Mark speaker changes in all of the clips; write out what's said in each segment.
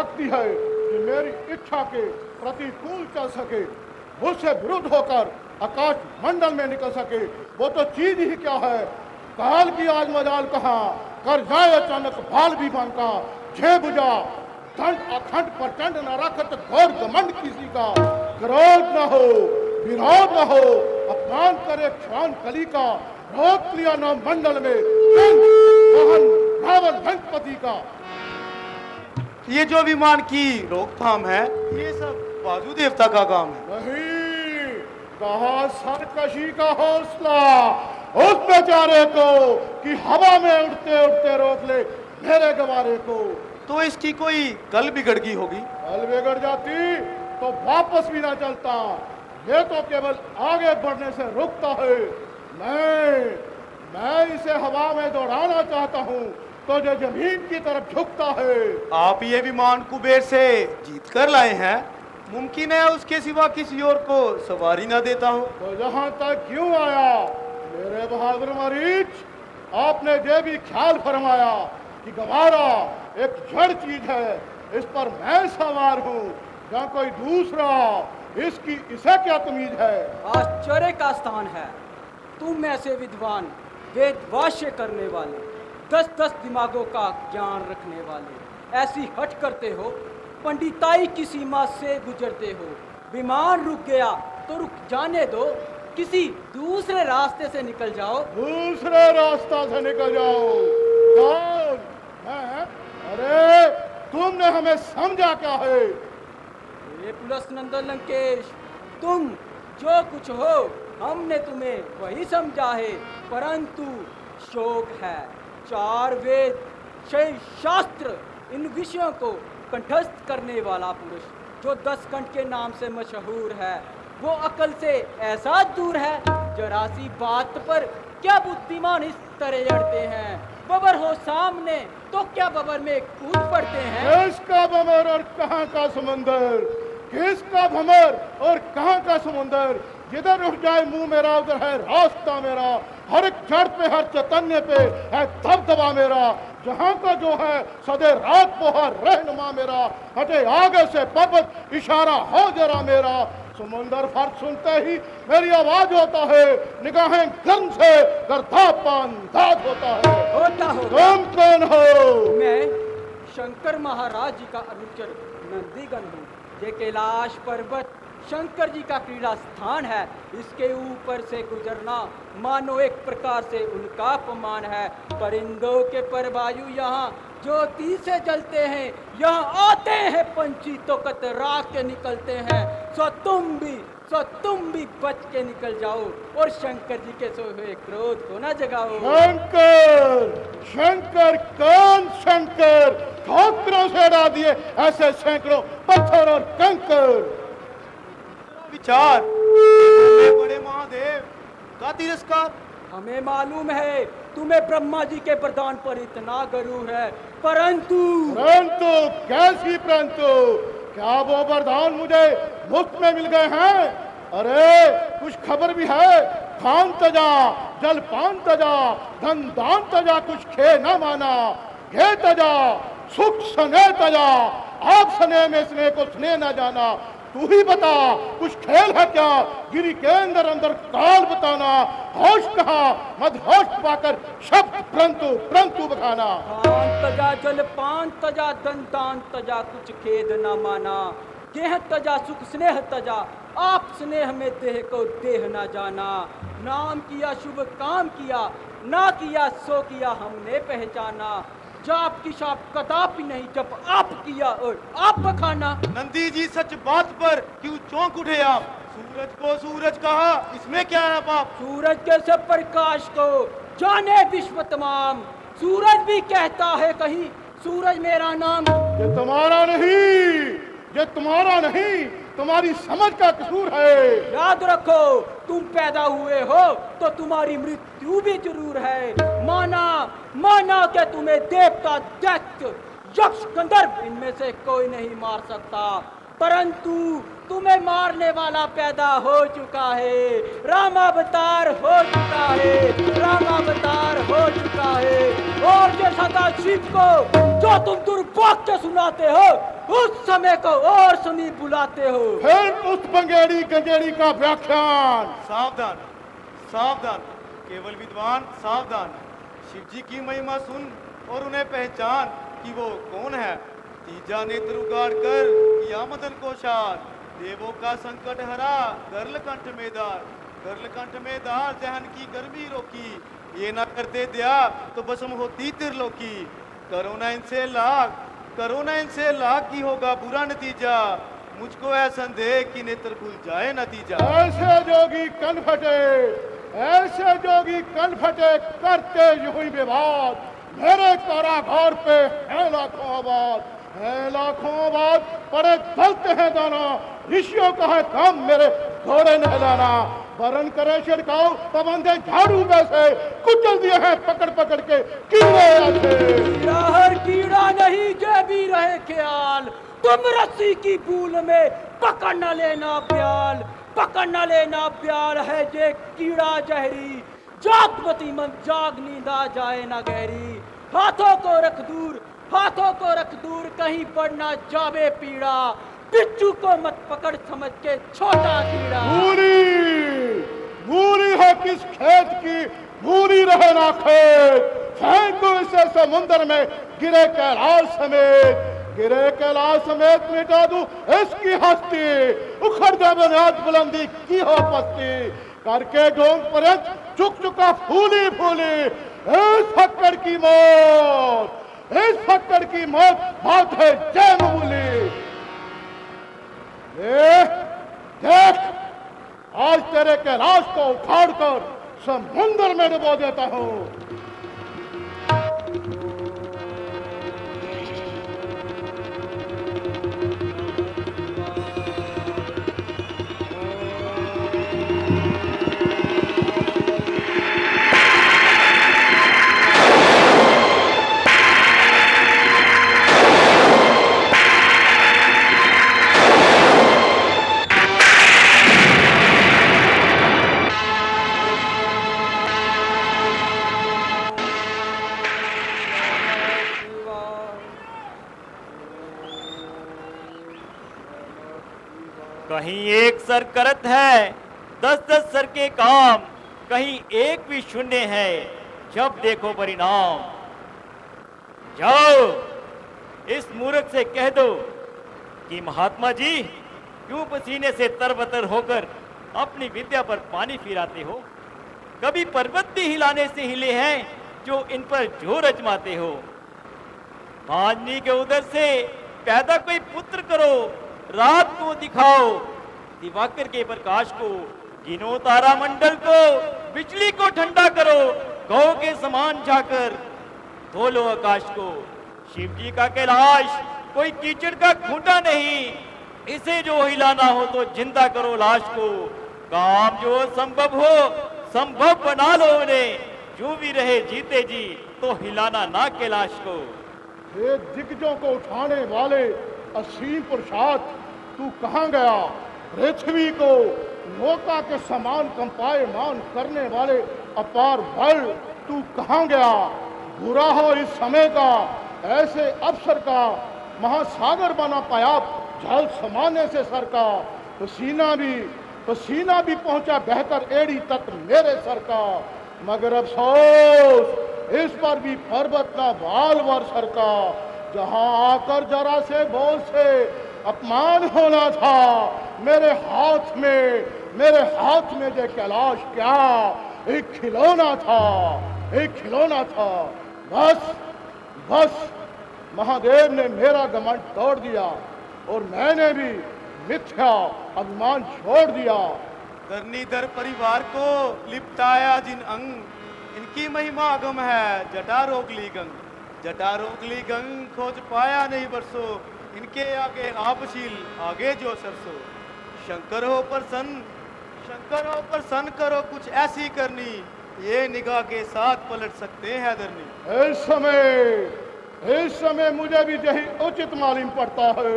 Speaker 1: शक्ति है कि मेरी इच्छा के प्रतिकूल चल सके, मुझसे विरुद्ध होकर आकाश मंडल में निकल सके, वो तो चीज ही क्या है। काल की आज मजाल कहाँ, कर जाए अचानक भाल भी बांका, छे बुझा दंड अखंड प्रचंड न रखत घोर घमंड किसी का, क्रोध न हो विरोध न हो, अपमान करे क्षण कली का, रोक लिया न मंडल में मोहन रावण गणपति का।
Speaker 2: ये जो विमान की रोकथाम है, ये सब बाजू देवता का काम है।
Speaker 1: नहीं, कहा सरकशी का हौसला उस बेचारे को कि हवा में उड़ते उड़ते रोक ले मेरे गवारे को।
Speaker 2: तो इसकी कोई कल बिगड़ गई होगी।
Speaker 1: कल बिगड़ जाती तो वापस भी ना चलता, ये तो केवल आगे बढ़ने से रुकता है। मैं इसे हवा में दौड़ाना चाहता हूँ तो जो जमीन की तरफ झुकता है।
Speaker 2: आप ये विमान कुबेर से जीत कर लाए हैं, मुमकिन है उसके सिवा किसी और को सवारी ना देता हो।
Speaker 1: तो यहाँ तक क्यों आया मेरे बहादुर मरीच? आपने ये भी ख्याल फरमाया कि गवारा एक जड़ चीज है, इस पर मैं सवार हूँ या कोई दूसरा, इसकी इसे क्या तमीज है।
Speaker 3: आश्चर्य का स्थान है, तुम ऐसे विद्वान वेद वाष्य करने वाले, 10-10 दिमागों का ज्ञान रखने वाले, ऐसी हट करते हो, पंडिताई की सीमा से गुजरते हो। विमान रुक गया तो रुक जाने दो, किसी दूसरे रास्ते से निकल जाओ।
Speaker 1: दूसरे रास्ता से निकल जाओ? कौन? मैं? अरे तुमने हमें समझा क्या है?
Speaker 3: ये पुलस्नंदन लंकेश, तुम जो कुछ हो हमने तुम्हें वही समझा है, परंतु शोक है, 4 वेद 6 शास्त्र इन विषयों को कंठस्थ करने वाला पुरुष जो 10 कंठ के नाम से मशहूर है, वो अकल से ऐसा दूर है, जरा सी बात पर क्या बुद्धिमान इस तरह लड़ते हैं। बबर हो सामने तो क्या बबर में कूद पड़ते हैं।
Speaker 1: किसका भमर और कहाँ का समंदर, किसका भमर और कहाँ का समंदर, जिधर उठ जाए मुंह मेरा उधर है रास्ता मेरा, हर एक जड़ पे हर चैतन्य पे है दबदबा मेरा, जहाँ का जो है सदे रात पोहर रहनुमा मेरा, हटे आगे से पर्वत इशारा हो जरा मेरा। समंदर फर्क सुनते ही मेरी आवाज होता है, निगाहें गर्म से गर्दापान दाद होता है। तुम कौन हो?
Speaker 3: मैं शंकर महाराज जी का अनुचर नंदीगण हूँ। ये कैलाश पर्वत शंकर जी का क्रीड़ा स्थान है, इसके ऊपर से गुजरना मानो एक प्रकार से उनका अपमान है। परिंदों के परवायु यहाँ ज्योति से जलते हैं, यहाँ आते हैं पंछी तो कतरा के निकलते हैं। सो तुम भी बच के निकल जाओ और शंकर जी के सोए हुए क्रोध को न जगाओ।
Speaker 1: शंकर कौन शंकर? ठोकरों से हटा दिए ऐसे सैकड़ों पत्थर और कंकर।
Speaker 2: विचार बड़े महादेव का तिरस्कार।
Speaker 3: हमें मालूम है तुम्हें ब्रह्मा जी के वरदान पर इतना गरूर है, परंतु
Speaker 1: कैसी परंतु? क्या वो वरदान मुझे मुफ्त में मिल गए हैं? अरे कुछ खबर भी है? खान तजा जल पान तजा धन दान तजा, कुछ खे न माना, घे तजा सुख सने तजा, आप सने में स्नेह को स्नेह न जाना। तू ही बता कुछ खेल है क्या, गिरी के अंदर अंदर काल बताना, होश कहा मदहोश पाकर शब्द परंतु बखाना।
Speaker 3: खान तजा जल पान तजा धन दान तजा, कुछ खेद न माना, गेह तजा सुख स्नेह तजा, आप स्नेह में देह को देह न जाना। नाम किया शुभ काम किया, ना किया सो किया हमने पहचाना, जाप की शाप कदापि नहीं जब आप किया और आप बखाना।
Speaker 2: नंदी जी सच बात पर क्यों चौंक उठे आप? सूरज को सूरज कहा, इसमें क्या है बाप?
Speaker 3: सूरज के सब प्रकाश को जाने विश्व तमाम, सूरज भी कहता है कहीं सूरज मेरा नाम।
Speaker 1: ये तुम्हारा नहीं, तुम्हारी समझ का कसूर है।
Speaker 3: याद रखो तुम पैदा हुए हो तो तुम्हारी मृत्यु भी जरूर है। माना कि तुम्हें देवता दैत्य यक्ष गंधर्व इनमें से कोई नहीं मार सकता, परंतु तुम्हें मारने वाला पैदा हो चुका है। रामावतार हो चुका है। और ये सदा शिव को जो तुम दुर्भाग्य सुनाते हो उस समय को और समीप बुलाते हो।
Speaker 1: फिर उस बंगेड़ी गंजेड़ी का व्याख्यान।
Speaker 2: सावधान सावधान, केवल विद्वान सावधान। शिव जी की महिमा सुन और उन्हें पहचान कि वो कौन है। तीजा नेत्र उगाड़ कर किया मदन को शार, देवों का संकट हरा गर्लकंठ में दार। गर्लकंठ में दार जहन की गर्मी रोकी, ये न करते दया तो भस्म होती त्रिलोकी। करो न इनसे लाख, करो न इनसे लाख की होगा बुरा नतीजा। मुझको है संदेह कि नेत्र खुल जाए नतीजा।
Speaker 1: ऐसे जोगी कन फटे, ऐसे जोगी कन फटे करते यूं ही विवाद। मेरे कारागार पे है लाखों आबाद, है लाखों आबाद। पड़े चलते हैं दाना, ऋषियों का है काम मेरे घोड़े नहलाना। वरण करे छिड़काओ पवंदे झाड़ू में से, कुचल दिए हैं पकड़ पकड़ के कीड़े ऐसे।
Speaker 3: कीड़ा हर कीड़ा नहीं जे भी रहे ख्याल, तुम रस्सी की भूल में पकड़ न लेना प्याल। पकड़ न लेना प्याल है जे कीड़ा जहरी, जागमती मन जाग नींदा जाए न गहरी। हाथों को रख दूर, हाथों को रख दूर, कहीं पड़ ना जावे पीड़ा। बिच्छू को मत पकड़ समझ के छोटा कीड़ा।
Speaker 1: मूली मूली है किस खेत की, मूली रहे ना खेत। फेंको इसे समुंदर में गिरे कैलाश समेत, गिरे कैलाश समेत मिटा दूं इसकी हस्ती। उखड़ दे बुनियाद बुलंदी की हो पस्ती, करके ढोंग पर्यंत चुक चुका फूली फूली। इस फक्कड़ की मौत, इस फक्कड़ की मौत बात है जय मामूली। देख आज तेरे कैलाश को उखाड़ कर समुंदर में डुबो देता हूं।
Speaker 4: कहीं एक सर करत है 10-10 सर के काम, कहीं एक भी शून्य है जब देखो परिणाम। जाओ इस मूर्ख से कह दो कि महात्मा जी क्यों पसीने से तरबतर होकर अपनी विद्या पर पानी फिराते हो। कभी पर्वत भी हिलाने से हिले हैं जो इन पर जोर अजमाते हो। भाजनी के उधर से पैदा कोई पुत्र करो, रात को दिखाओ दिवाकर के प्रकाश को। गिनो तारा मंडल को, बिजली को ठंडा करो, गौ के समान जाकर धोलो आकाश को। शिव जी का कैलाश कोई कीचड़ का खूंटा नहीं, इसे जो हिलाना हो तो जिंदा करो लाश को। काम जो संभव हो संभव बना लो उन्हें, जो भी रहे जीते जी तो हिलाना ना कैलाश को।
Speaker 1: ये दिग्गजों को उठाने वाले असीम पुरुषार्थ तू कहाँ गया। पृथ्वी को नौका के समान कंपायमान करने वाले अपार बल तू कहाँ गया। बुरा हो इस समय का, ऐसे अवसर का, महासागर बना पाया जल समाने से सर का। पसीना भी पहुंचा बहकर एड़ी तक मेरे सर का। मगर अफसोस इस पर भी पर्वत का बाल वर सर का। जहां आकर जरा से बोल से अपमान होना था, मेरे हाथ में जो कैलाश क्या एक खिलौना था, एक खिलौना था। बस महादेव ने मेरा घमंड तोड़ दिया और मैंने भी मिथ्या अभिमान छोड़ दिया।
Speaker 2: धरनीधर परिवार को लिपटाया जिन अंग, इनकी महिमा अगम है जटारोगली गंग। जटारोगली गंग खोज पाया नहीं बरसो, इनके आगे आपशील आगे जो सरसो। शंकर हो प्रसन्न करो कुछ ऐसी करनी, ये निगाह के साथ पलट सकते हैं धरनी।
Speaker 1: इस समय मुझे भी यही उचित मालूम पड़ता है।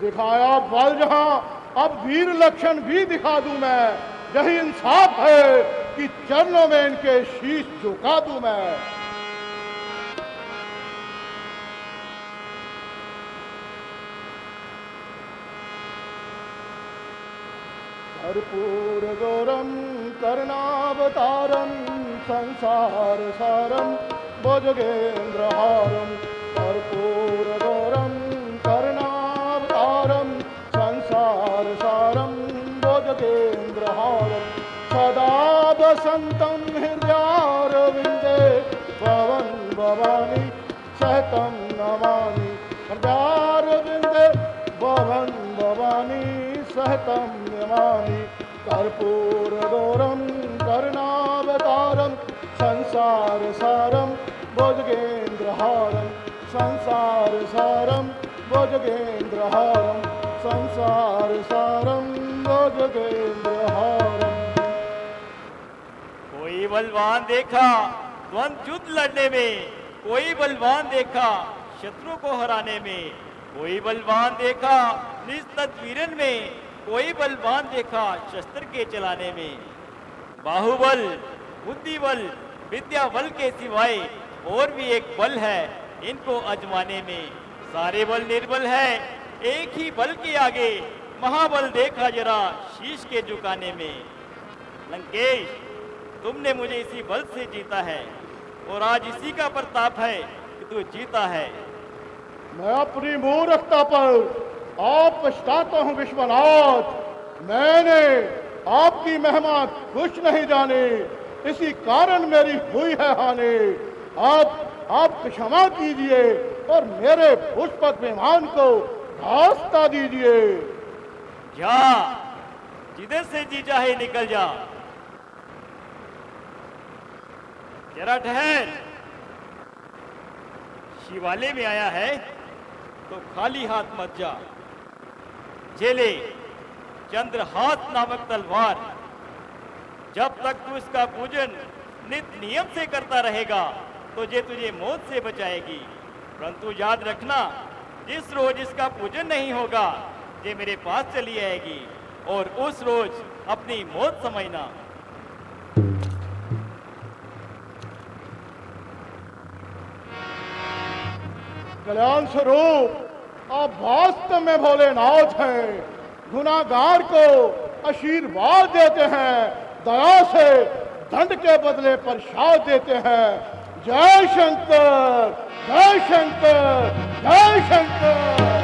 Speaker 1: दिखाया बल जहां, अब वीर लक्षण भी दिखा दूं मैं। यही इंसाफ है कि चरणों में इनके शीश झुका दूं मैं। कर्पूरगौरं करुणावतारं संसारसारं भुजगेन्द्रहारं कर्पूरगौरं करुणावतारं संसारसारं भुजगेन्द्रहारं सदा वसन्तं हृदयारविन्दे भवन् भवानी सहतं नमामि हृदयारविन्दे भवन् भवानी सहतं नमामि कर्पूरगौरं करुणावतारं संसारसारं भुजगेन्द्रहारं संसारसारं भुजगेन्द्रहारं संसारसारं भुजगेन्द्रहारं।
Speaker 4: कोई बलवान देखा द्वंद्व युद्ध लड़ने में, कोई बलवान देखा शत्रु को हराने में, कोई बलवान देखा निस्तवीरन में, कोई बलवान देखा शस्त्र के चलाने में। बाहुबल, बुद्धिबल, विद्या बल के सिवाय और भी एक बल है इनको आजमाने में। सारे बल निर्बल है एक ही बल के आगे, महाबल देखा जरा शीश के झुकाने में। लंकेश, तुमने मुझे इसी बल से जीता है और आज इसी का प्रताप है कि तू जीता है।
Speaker 1: मैं अपनी मूर्खता पर आप पछताता हूँ विश्वनाथ। मैंने आपकी महिमा कुछ नहीं जानी, इसी कारण मेरी हुई है हानि। आप क्षमा कीजिए और मेरे पुष्पक विमान को रास्ता दीजिए।
Speaker 4: जा, जिधर से जी चाहे निकल जा। जरा ठहर, शिवालय में आया है तो खाली हाथ मत जा। झेले चंद्रहास नामक तलवार, जब तक तू इसका पूजन नित्य नियम से करता रहेगा तो ये तुझे मौत से बचाएगी। परंतु याद रखना, जिस रोज इसका पूजन नहीं होगा ये मेरे पास चली आएगी और उस रोज अपनी मौत समझना।
Speaker 1: कल्याण स्वरूप आप वास्तव में भोलेनाथ हैं, गुनाहगार को आशीर्वाद देते हैं, दया से दंड के बदले प्रसाद देते हैं। जय शंकर, जय शंकर, जय शंकर।